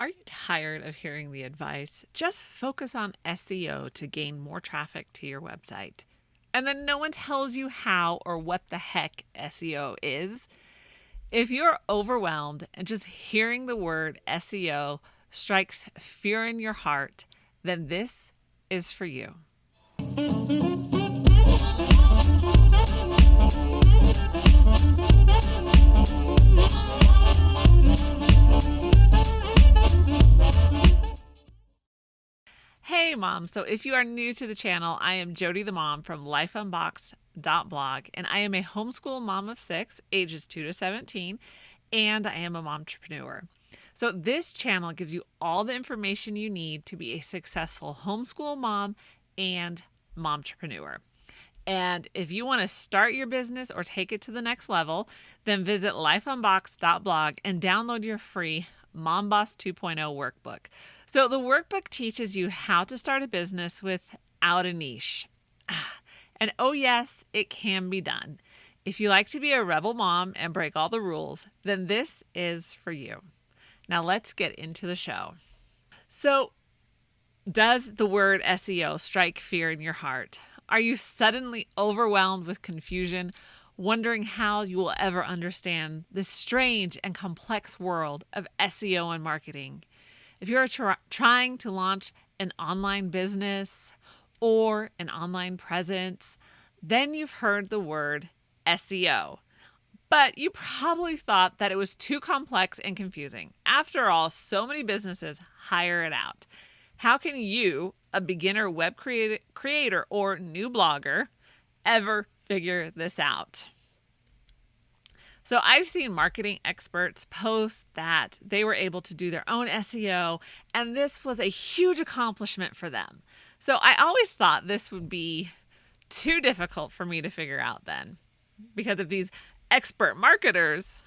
Are you tired of hearing the advice? Just focus on SEO to gain more traffic to your website. And then no one tells you how or what the heck SEO is. If you're overwhelmed and just hearing the word SEO strikes fear in your heart, then this is for you. Hey mom, so if you are new to the channel, I am Jodie the mom from lifeunboxed.blog, and I am a homeschool mom of 6, ages 2 to 17, and I am a momtrepreneur. So this channel gives you all the information you need to be a successful homeschool mom and momtrepreneur. And if you want to start your business or take it to the next level, then visit lifeunboxed.blog and download your free Mom Boss 2.0 workbook. So the workbook teaches you how to start a business without a niche. And oh yes, it can be done. If you like to be a rebel mom and break all the rules, then this is for you. Now let's get into the show. So, does the word SEO strike fear in your heart? Are you suddenly overwhelmed with confusion, wondering how you will ever understand this strange and complex world of SEO and marketing? If you're trying to launch an online business or an online presence, then you've heard the word SEO. But you probably thought that it was too complex and confusing. After all, so many businesses hire it out. How can you, a beginner web creator or new blogger, ever figure this out? So I've seen marketing experts post that they were able to do their own SEO, and this was a huge accomplishment for them. So I always thought this would be too difficult for me to figure out then, because if these expert marketers,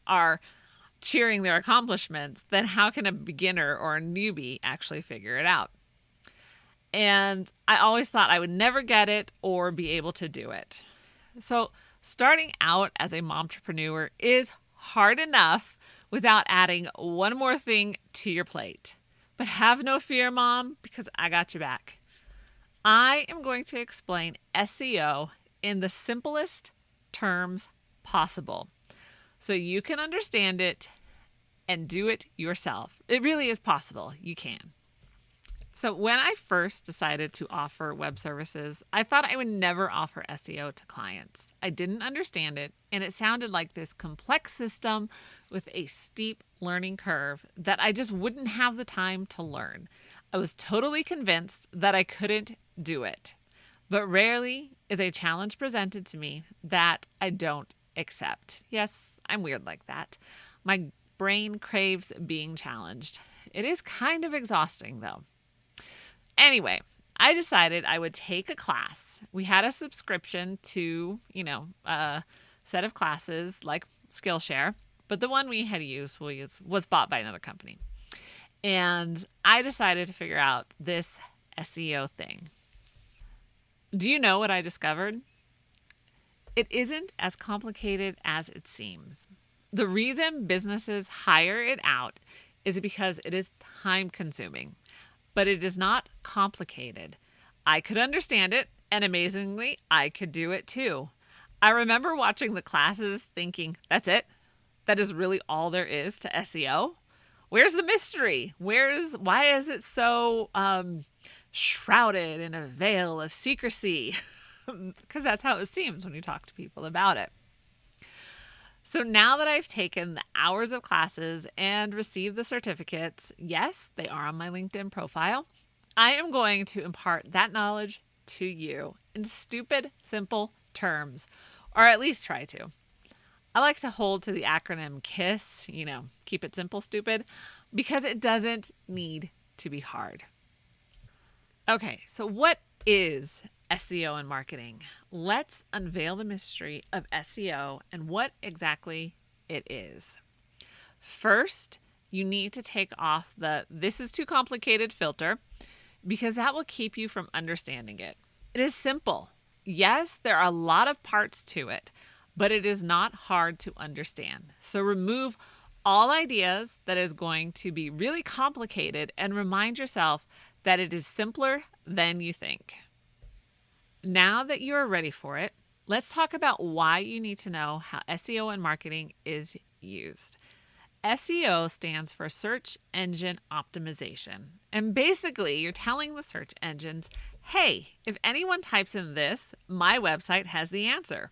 are cheering their accomplishments, then how can a beginner or a newbie actually figure it out? And I always thought I would never get it or be able to do it. So starting out as a momtrepreneur is hard enough without adding one more thing to your plate. But have no fear, mom, because I got your back. I am going to explain SEO in the simplest terms possible so you can understand it and do it yourself. It really is possible. You can. So when I first decided to offer web services, I thought I would never offer SEO to clients. I didn't understand it, and it sounded like this complex system with a steep learning curve that I just wouldn't have the time to learn. I was totally convinced that I couldn't do it. But rarely is a challenge presented to me that I don't accept. Yes, I'm weird like that. My brain craves being challenged. It is kind of exhausting though. Anyway, I decided I would take a class. We had a subscription to, a set of classes like Skillshare, but the one we had used was bought by another company. And I decided to figure out this SEO thing. Do you know what I discovered? It isn't as complicated as it seems. The reason businesses hire it out is because it is time consuming, but it is not complicated. I could understand it, and amazingly, I could do it too. I remember watching the classes thinking, that's it? That is really all there is to SEO? Where's the mystery? Why is it so shrouded in a veil of secrecy? Because that's how it seems when you talk to people about it. So now that I've taken the hours of classes and received the certificates, yes, they are on my LinkedIn profile, I am going to impart that knowledge to you in stupid, simple terms, or at least try to. I like to hold to the acronym KISS, keep it simple, stupid, because it doesn't need to be hard. Okay, so what is SEO and marketing? Let's unveil the mystery of SEO and what exactly it is. First, you need to take off the "this is too complicated" filter, because that will keep you from understanding it. It is simple. Yes, there are a lot of parts to it, but it is not hard to understand. So remove all ideas that is going to be really complicated, and remind yourself that it is simpler than you think. Now that you are ready for it, let's talk about why you need to know how SEO and marketing is used. SEO stands for search engine optimization. And basically, you're telling the search engines, hey, if anyone types in this, my website has the answer.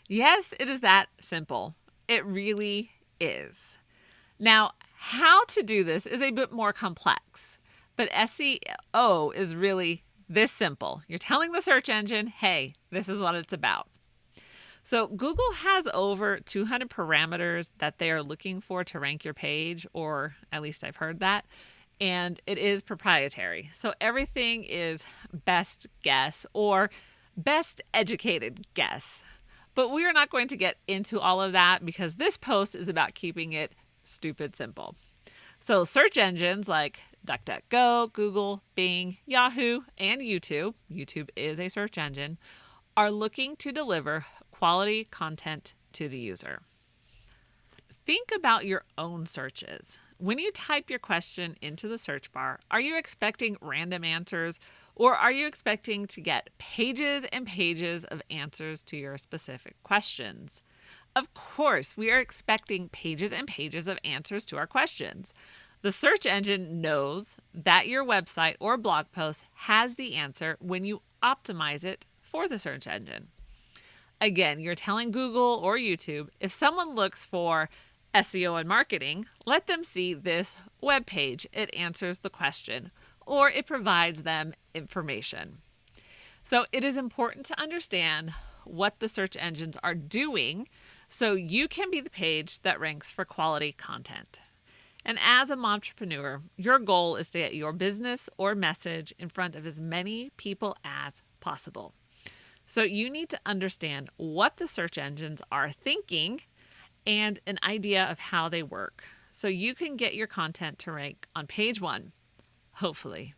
Yes, it is that simple. It really is. Now, how to do this is a bit more complex, but SEO is really this simple. You're telling the search engine, hey, this is what it's about. So Google has over 200 parameters that they are looking for to rank your page, or at least I've heard that, and it is proprietary. So everything is best guess or best educated guess. But we are not going to get into all of that because this post is about keeping it stupid simple. So search engines like DuckDuckGo, Google, Bing, Yahoo, and YouTube is a search engine, are looking to deliver quality content to the user. Think about your own searches. When you type your question into the search bar, are you expecting random answers, or are you expecting to get pages and pages of answers to your specific questions? Of course, we are expecting pages and pages of answers to our questions. The search engine knows that your website or blog post has the answer when you optimize it for the search engine. Again, you're telling Google or YouTube, if someone looks for SEO and marketing, let them see this web page. It answers the question, or it provides them information. So it is important to understand what the search engines are doing so you can be the page that ranks for quality content. And as a momtrepreneur, your goal is to get your business or message in front of as many people as possible. So you need to understand what the search engines are thinking and an idea of how they work, so you can get your content to rank on page 1, hopefully.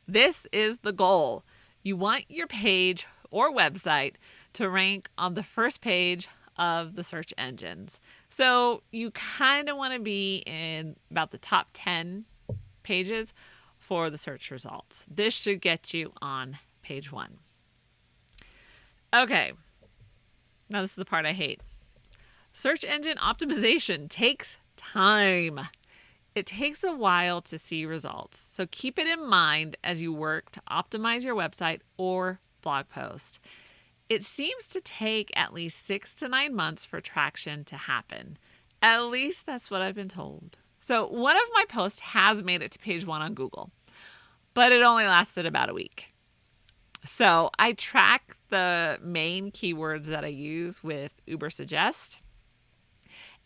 This is the goal. You want your page or website to rank on the first page of the search engines. So you kind of want to be in about the top 10 pages for the search results. This should get you on page 1. Okay, now this is the part I hate. Search engine optimization takes time. It takes a while to see results, so keep it in mind as you work to optimize your website or blog post. It seems to take at least 6 to 9 months for traction to happen. At least that's what I've been told. So one of my posts has made it to page 1 on Google, but it only lasted about a week. So I track the main keywords that I use with Ubersuggest.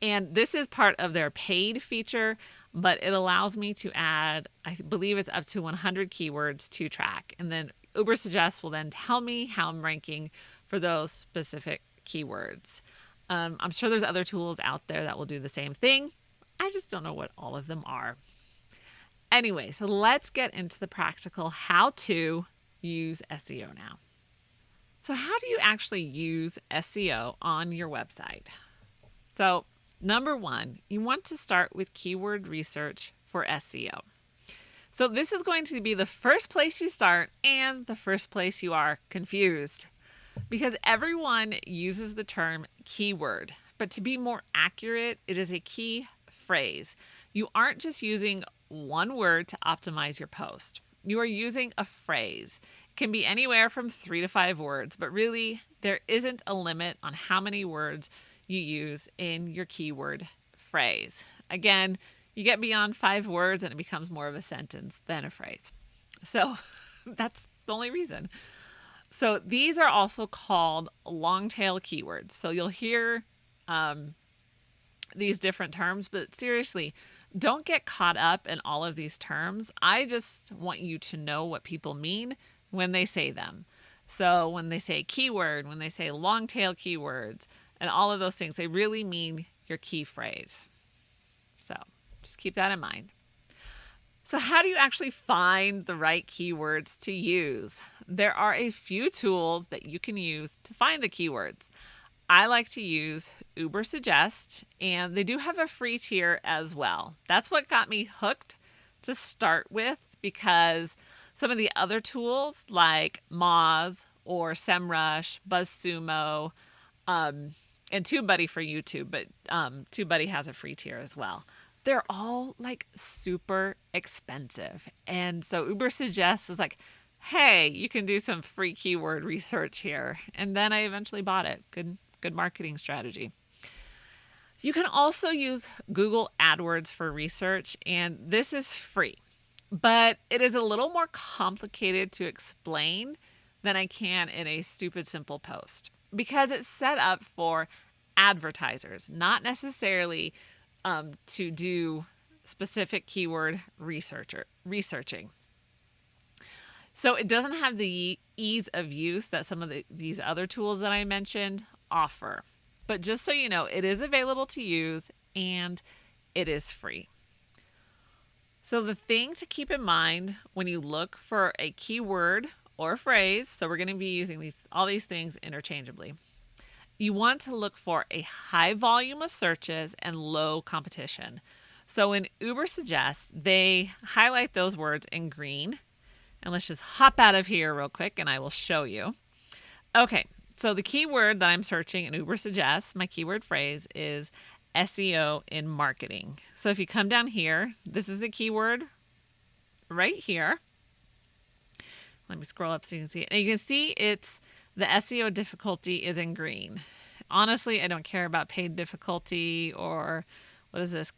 And this is part of their paid feature, but it allows me to add, I believe it's up to 100 keywords to track. And then Ubersuggest will then tell me how I'm ranking for those specific keywords. I'm sure there's other tools out there that will do the same thing. I just don't know what all of them are. Anyway, so let's get into the practical how to use SEO now. So how do you actually use SEO on your website? So number 1, you want to start with keyword research for SEO. So this is going to be the first place you start and the first place you are confused, because everyone uses the term keyword, but to be more accurate, it is a key phrase. You aren't just using one word to optimize your post. You are using a phrase. It can be anywhere from 3 to 5 words, but really there isn't a limit on how many words you use in your keyword phrase. Again, you get beyond 5 words and it becomes more of a sentence than a phrase. So that's the only reason. So these are also called long tail keywords. So you'll hear these different terms, but seriously, don't get caught up in all of these terms. I just want you to know what people mean when they say them. So when they say keyword, when they say long tail keywords, and all of those things, they really mean your key phrase. So just keep that in mind. So how do you actually find the right keywords to use? There are a few tools that you can use to find the keywords. I like to use Ubersuggest, and they do have a free tier as well. That's what got me hooked to start with, because some of the other tools like Moz or SEMrush, BuzzSumo, and TubeBuddy for YouTube, but TubeBuddy has a free tier as well. They're all like super expensive. And so Ubersuggest was like, hey, you can do some free keyword research here. And then I eventually bought it. Good marketing strategy. You can also use Google AdWords for research, and this is free, but it is a little more complicated to explain than I can in a stupid simple post, because it's set up for advertisers, not necessarily to do specific keyword researching. So it doesn't have the ease of use that some of these other tools that I mentioned offer. But just so you know, it is available to use and it is free. So the thing to keep in mind when you look for a keyword or phrase, so we're going to be using all these things interchangeably. You want to look for a high volume of searches and low competition. So in Ubersuggest, they highlight those words in green. And let's just hop out of here real quick and I will show you. Okay, so the keyword that I'm searching in Ubersuggest, my keyword phrase, is SEO in marketing. So if you come down here, this is the keyword right here. Let me scroll up so you can see it. And you can see it's the SEO difficulty is in green. Honestly, I don't care about paid difficulty or what is this,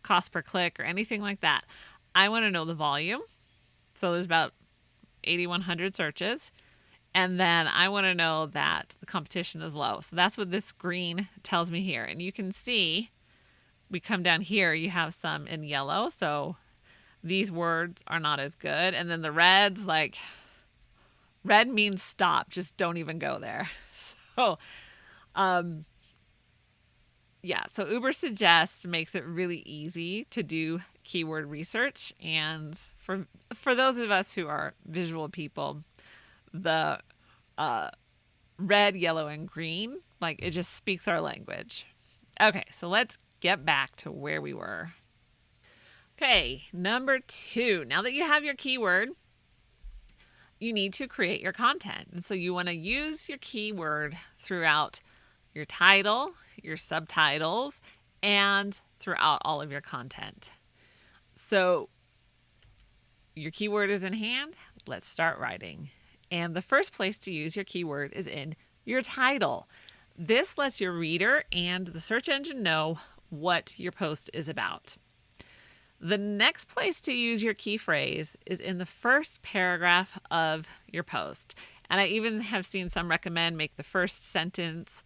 cost per click or anything like that. I want to know the volume. So there's about 8,100 searches. And then I want to know that the competition is low. So that's what this green tells me here. And you can see, we come down here, you have some in yellow. So these words are not as good. And then the red's like, red means stop. Just don't even go there. So, so Ubersuggest makes it really easy to do keyword research. And for those of us who are visual people, the red, yellow, and green, like it just speaks our language. Okay, so let's get back to where we were. Okay, number 2. Now that you have your keyword, you need to create your content. And so you want to use your keyword throughout your title, your subtitles, and throughout all of your content. So your keyword is in hand. Let's start writing. And the first place to use your keyword is in your title. This lets your reader and the search engine know what your post is about. The next place to use your key phrase is in the first paragraph of your post. And I even have seen some recommend make the first sentence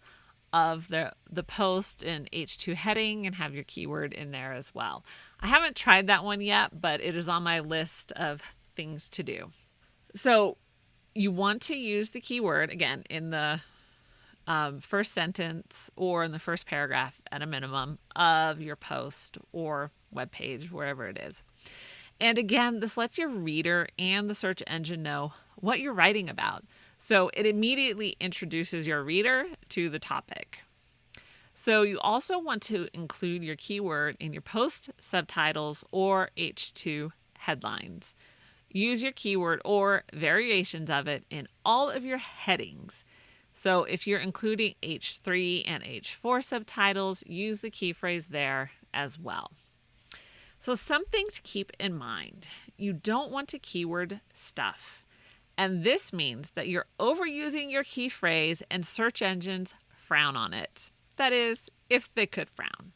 of the post in H2 heading and have your keyword in there as well. I haven't tried that one yet, but it is on my list of things to do. So you want to use the keyword, again, in the first sentence or in the first paragraph at a minimum of your post or web page, wherever it is. And again, this lets your reader and the search engine know what you're writing about. So it immediately introduces your reader to the topic. So you also want to include your keyword in your post subtitles or H2 headlines. Use your keyword or variations of it in all of your headings. So if you're including H3 and H4 subtitles, use the key phrase there as well. So something to keep in mind, you don't want to keyword stuff. And this means that you're overusing your key phrase and search engines frown on it. That is, if they could frown.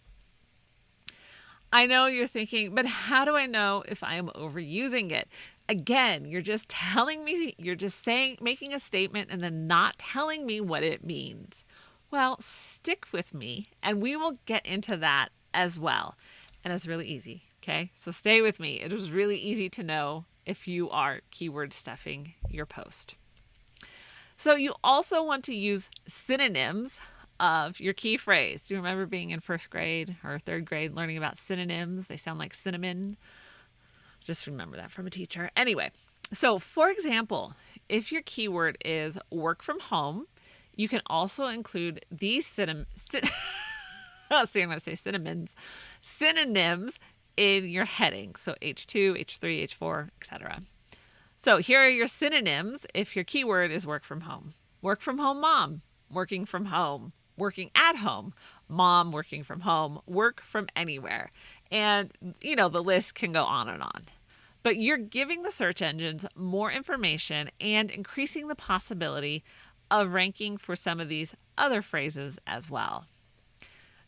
I know you're thinking, but how do I know if I am overusing it? Again, you're just telling me, you're just saying, making a statement and then not telling me what it means. Well, stick with me and we will get into that as well. And it's really easy, okay? So stay with me. It is really easy to know if you are keyword stuffing your post. So you also want to use synonyms of your key phrase. Do you remember being in first grade or third grade learning about synonyms? They sound like cinnamon. Just remember that from a teacher. Anyway, so for example, if your keyword is work from home, You can also include these synonyms in your heading. So H2, H3, H4, etc. So here are your synonyms if your keyword is work from home. Work from home mom, working from home, working at home, mom working from home, work from anywhere. And, the list can go on and on. But you're giving the search engines more information and increasing the possibility of ranking for some of these other phrases as well.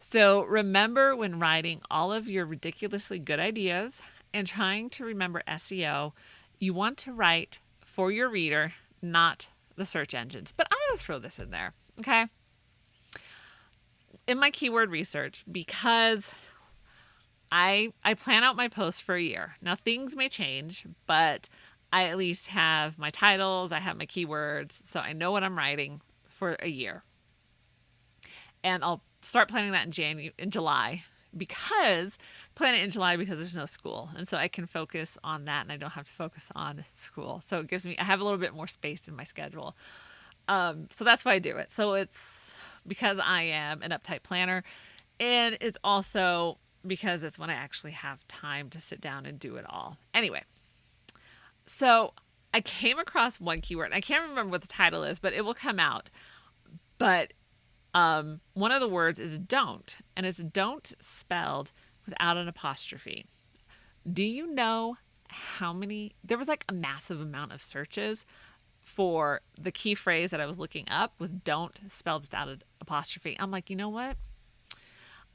So remember, when writing all of your ridiculously good ideas and trying to remember SEO, you want to write for your reader, not the search engines. But I'm going to throw this in there, okay? In my keyword research, because I plan out my posts for a year. Now, things may change, but I at least have my titles, I have my keywords, so I know what I'm writing for a year. And I'll start planning that in July, because there's no school. And so I can focus on that and I don't have to focus on school. So I have a little bit more space in my schedule. So that's why I do it. So it's because I am an uptight planner, and it's also because it's when I actually have time to sit down and do it all. Anyway, so I came across one keyword. I can't remember what the title is, but it will come out. But one of the words is don't, and it's don't spelled without an apostrophe. Do you know there was like a massive amount of searches for the key phrase that I was looking up with don't spelled without an apostrophe. I'm like, you know what?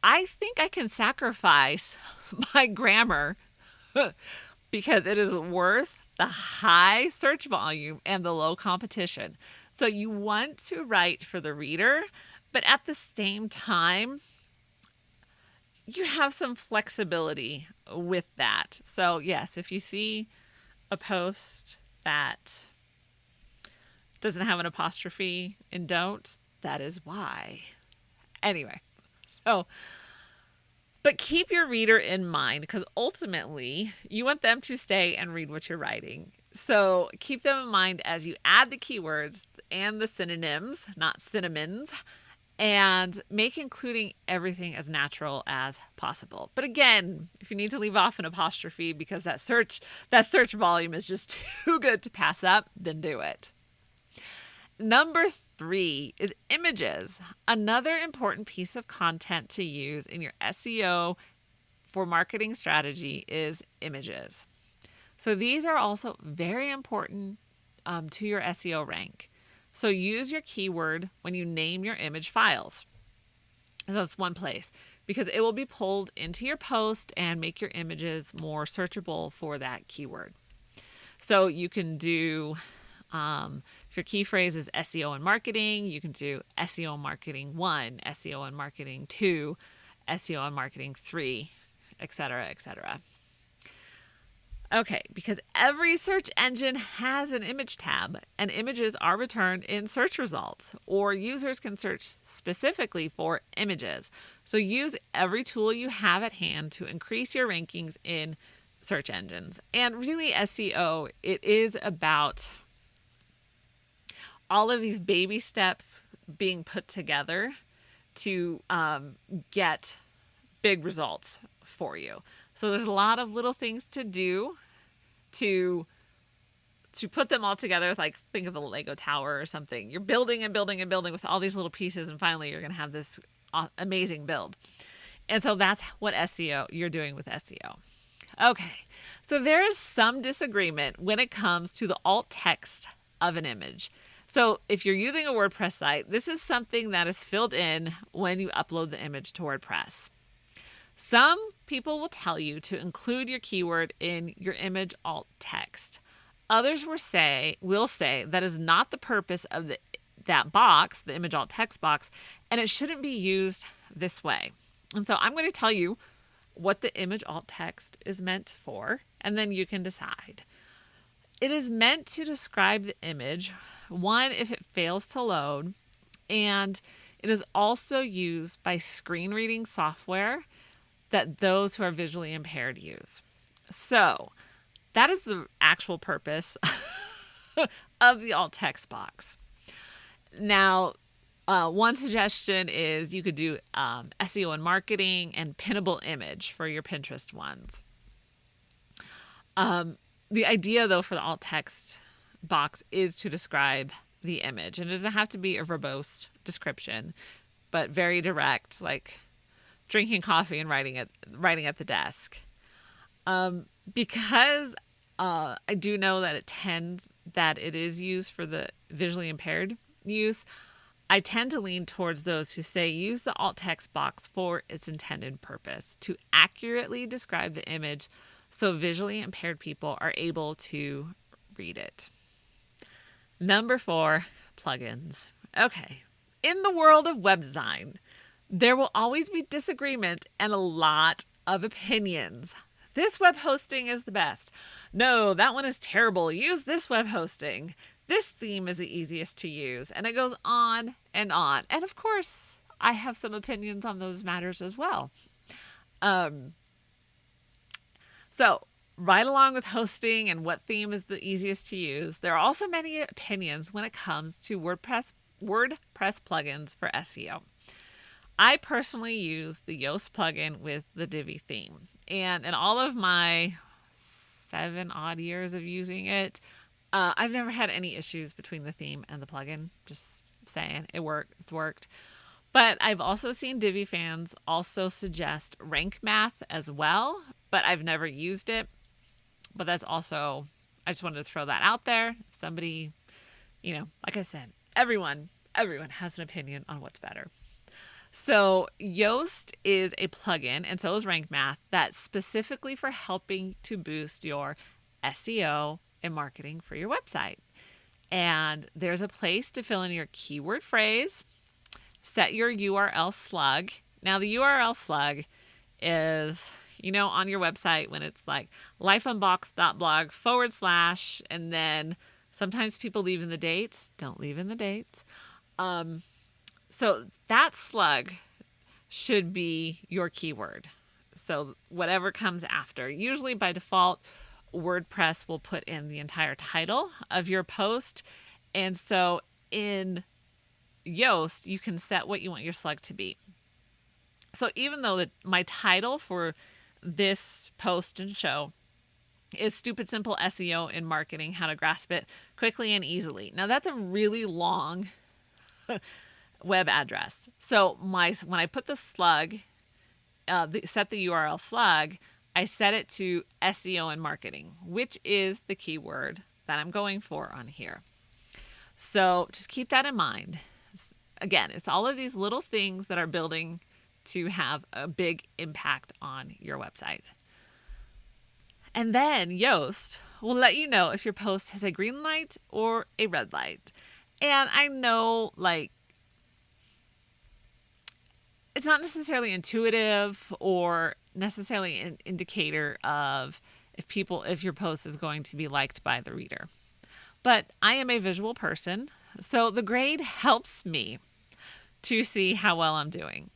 I think I can sacrifice my grammar because it is worth the high search volume and the low competition. So you want to write for the reader, but at the same time, you have some flexibility with that. So yes, if you see a post that doesn't have an apostrophe in don't, that is why. Anyway, but keep your reader in mind, because ultimately you want them to stay and read what you're writing. So keep them in mind as you add the keywords and the synonyms, not synonyms, and make including everything as natural as possible. But again, if you need to leave off an apostrophe because that search volume is just too good to pass up, then do it. Number 3 is images. Another important piece of content to use in your SEO for marketing strategy is images. So these are also very important to your SEO rank. So use your keyword when you name your image files. That's one place, because it will be pulled into your post and make your images more searchable for that keyword. So you can do, if your key phrase is SEO and marketing, you can do SEO and marketing 1, SEO and marketing 2, SEO and marketing 3, etc., etc. Okay, because every search engine has an image tab, and images are returned in search results, or users can search specifically for images. So use every tool you have at hand to increase your rankings in search engines. And really, SEO, it is about all of these baby steps being put together to get big results for you. So there's a lot of little things to do to put them all together. Like, think of a Lego tower or something. You're building and building and building with all these little pieces, and finally you're going to have this amazing build. And so that's what you're doing with SEO. Okay, so there is some disagreement when it comes to the alt text of an image. So if you're using a WordPress site, this is something that is filled in when you upload the image to WordPress. Some people will tell you to include your keyword in your image alt text. Others will say that is not the purpose of that box, the image alt text box, and it shouldn't be used this way. And so I'm going to tell you what the image alt text is meant for, and then you can decide. It is meant to describe the image, one, if it fails to load, and it is also used by screen reading software that those who are visually impaired use. So that is the actual purpose of the alt text box. Now, One suggestion is you could do SEO and marketing and pinnable image for your Pinterest ones. The idea, though, for the alt text box is to describe the image. And it doesn't have to be a verbose description, but very direct, like drinking coffee and writing at the desk. Because I do know that it is used for the visually impaired use, I tend to lean towards those who say use the alt text box for its intended purpose, to accurately describe the image so visually impaired people are able to read it. Number 4, plugins. Okay, in the world of web design, there will always be disagreement and a lot of opinions. This web hosting is the best. No, that one is terrible. Use this web hosting. This theme is the easiest to use. And it goes on and on. And of course, I have some opinions on those matters as well. So right along with hosting and what theme is the easiest to use, there are also many opinions when it comes to WordPress plugins for SEO. I personally use the Yoast plugin with the Divi theme. And in all of my 7 odd years of using it, I've never had any issues between the theme and the plugin. Just saying, it's worked. But I've also seen Divi fans also suggest rank math as well, but I've never used it. But that's also, I just wanted to throw that out there. If somebody, like I said, everyone has an opinion on what's better. So Yoast is a plugin, and so is Rank Math, that's specifically for helping to boost your SEO and marketing for your website. And there's a place to fill in your keyword phrase, set your URL slug. Now the URL slug is, on your website when it's like lifeunboxed.blog / and then sometimes people leave in the dates. Don't leave in the dates. So that slug should be your keyword. So whatever comes after. Usually by default, WordPress will put in the entire title of your post. And so in Yoast, you can set what you want your slug to be. So even though my title for this post and show is Stupid Simple SEO and Marketing, How to Grasp It Quickly and Easily. Now that's a really long web address. So when I put the slug, set the URL slug, I set it to SEO and marketing, which is the keyword that I'm going for on here. So just keep that in mind. Again, it's all of these little things that are building to have a big impact on your website. And then Yoast will let you know if your post has a green light or a red light. And I know, it's not necessarily intuitive or necessarily an indicator of if your post is going to be liked by the reader. But I am a visual person, so the grade helps me to see how well I'm doing.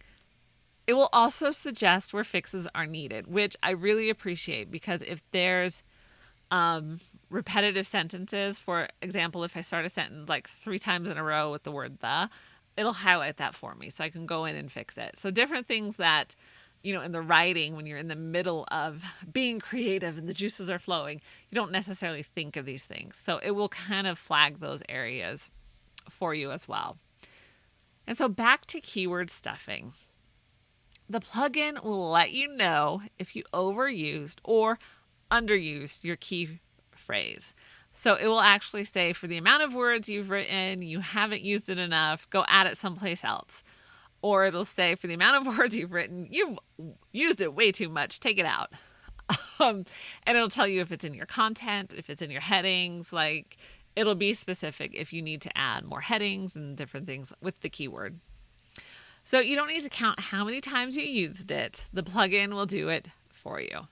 It will also suggest where fixes are needed, which I really appreciate, because if there's repetitive sentences, for example, if I start a sentence 3 times in a row with the word the, it'll highlight that for me so I can go in and fix it. So different things that, in the writing, when you're in the middle of being creative and the juices are flowing, you don't necessarily think of these things. So it will kind of flag those areas for you as well. And so back to keyword stuffing. The plugin will let you know if you overused or underused your key phrase. So it will actually say, for the amount of words you've written, you haven't used it enough, go add it someplace else. Or it'll say, for the amount of words you've written, you've used it way too much, take it out. And it'll tell you if it's in your content, if it's in your headings, it'll be specific if you need to add more headings and different things with the keyword. So you don't need to count how many times you used it. The plugin will do it for you.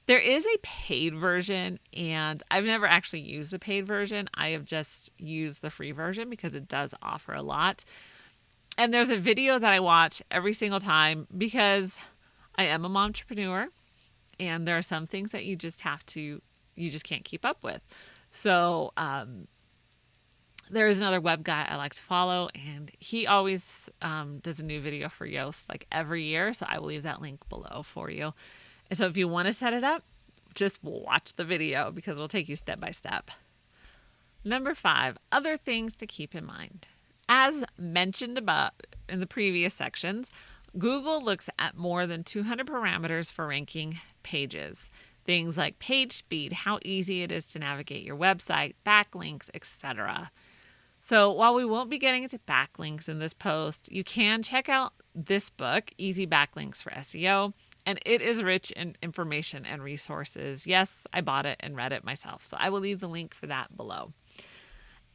There is a paid version, and I've never actually used the paid version. I have just used the free version because it does offer a lot. And there's a video that I watch every single time because I am a momtrepreneur, and there are some things that you just can't keep up with. So There is another web guy I like to follow, and he always does a new video for Yoast like every year. So I will leave that link below for you. And so if you want to set it up, just watch the video because we'll take you step by step. Number 5, other things to keep in mind. As mentioned above in the previous sections, Google looks at more than 200 parameters for ranking pages. Things like page speed, how easy it is to navigate your website, backlinks, etc. So while we won't be getting into backlinks in this post, you can check out this book, Easy Backlinks for SEO, and it is rich in information and resources. Yes, I bought it and read it myself, so I will leave the link for that below.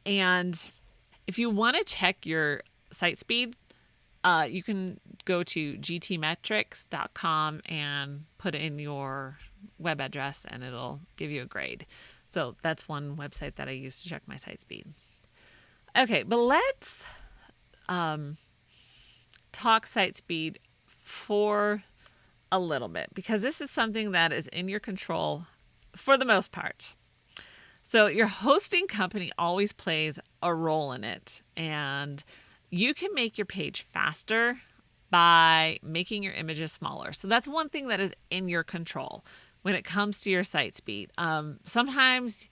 And if you want to check your site speed, you can go to gtmetrics.com and put in your web address and it'll give you a grade. So that's one website that I use to check my site speed. Okay, but let's talk site speed for a little bit because this is something that is in your control for the most part. So your hosting company always plays a role in it, and you can make your page faster by making your images smaller. So that's one thing that is in your control when it comes to your site speed. Sometimes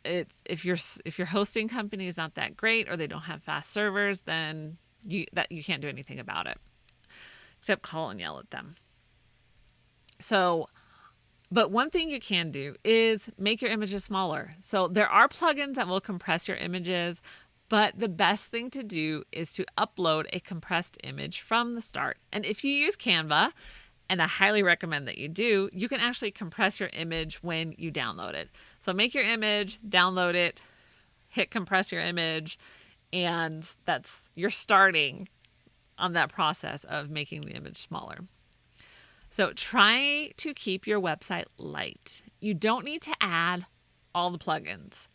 if your hosting company is not that great or they don't have fast servers, then you can't do anything about it except call and yell at them. So, but one thing you can do is make your images smaller. So there are plugins that will compress your images, but the best thing to do is to upload a compressed image from the start. And if you use Canva, and I highly recommend that you do, you can actually compress your image when you download it. So make your image, download it, hit compress your image, and you're starting on that process of making the image smaller. So try to keep your website light. You don't need to add all the plugins.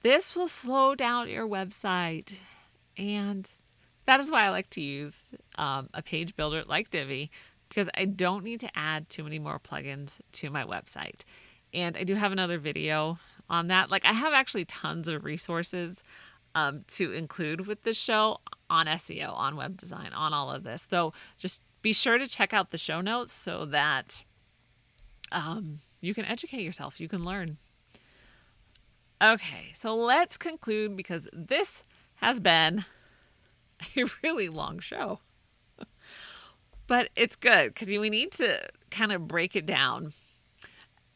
This will slow down your website, and that is why I like to use a page builder like Divi, because I don't need to add too many more plugins to my website. And I do have another video on that. Like I have actually tons of resources to include with this show on SEO, on web design, on all of this. So just be sure to check out the show notes so that you can educate yourself, you can learn. Okay, so let's conclude because this has been a really long show. But it's good because we need to kind of break it down.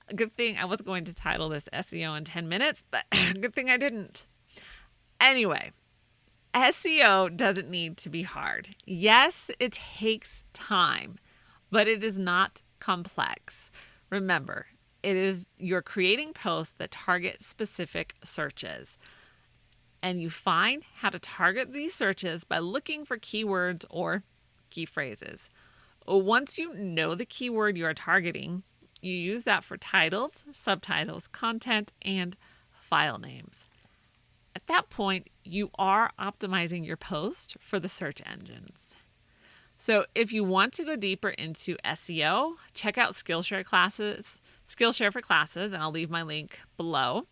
A good thing I was going to title this SEO in 10 minutes, but good thing I didn't. Anyway, SEO doesn't need to be hard. Yes, it takes time, but it is not complex. Remember, you're creating posts that target specific searches. And you find how to target these searches by looking for keywords or key phrases. Once you know the keyword you are targeting, you use that for titles, subtitles, content, and file names. At that point, you are optimizing your post for the search engines. So if you want to go deeper into SEO, check out Skillshare for classes, and I'll leave my link below.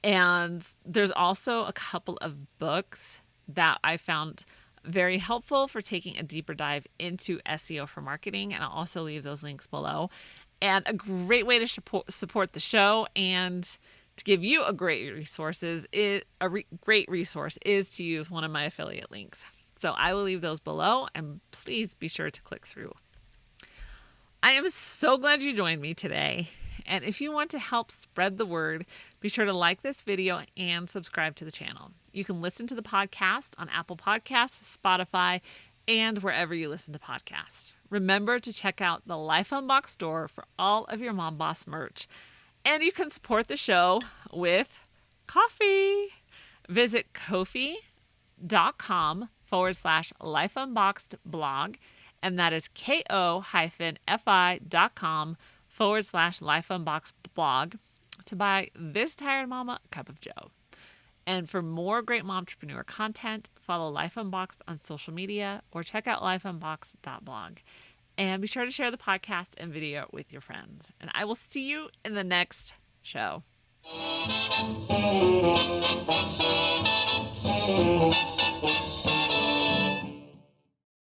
And there's also a couple of books that I found very helpful for taking a deeper dive into SEO for marketing, and I'll also leave those links below. And a great way to support the show and to give you a great resource is to use one of my affiliate links. So I will leave those below, and please be sure to click through. I am so glad you joined me today. And if you want to help spread the word, be sure to like this video and subscribe to the channel. You can listen to the podcast on Apple Podcasts, Spotify, and wherever you listen to podcasts. Remember to check out the Life Unboxed store for all of your Mom Boss merch. And you can support the show with coffee. Visit ko-fi.com/lifeunboxedblog, and that is ko-fi.com/lifeunboxedblog to buy this tired mama a cup of joe. And for more great momtrepreneur content, follow Life Unboxed on social media or check out lifeunboxed.blog. And be sure to share the podcast and video with your friends. And I will see you in the next show.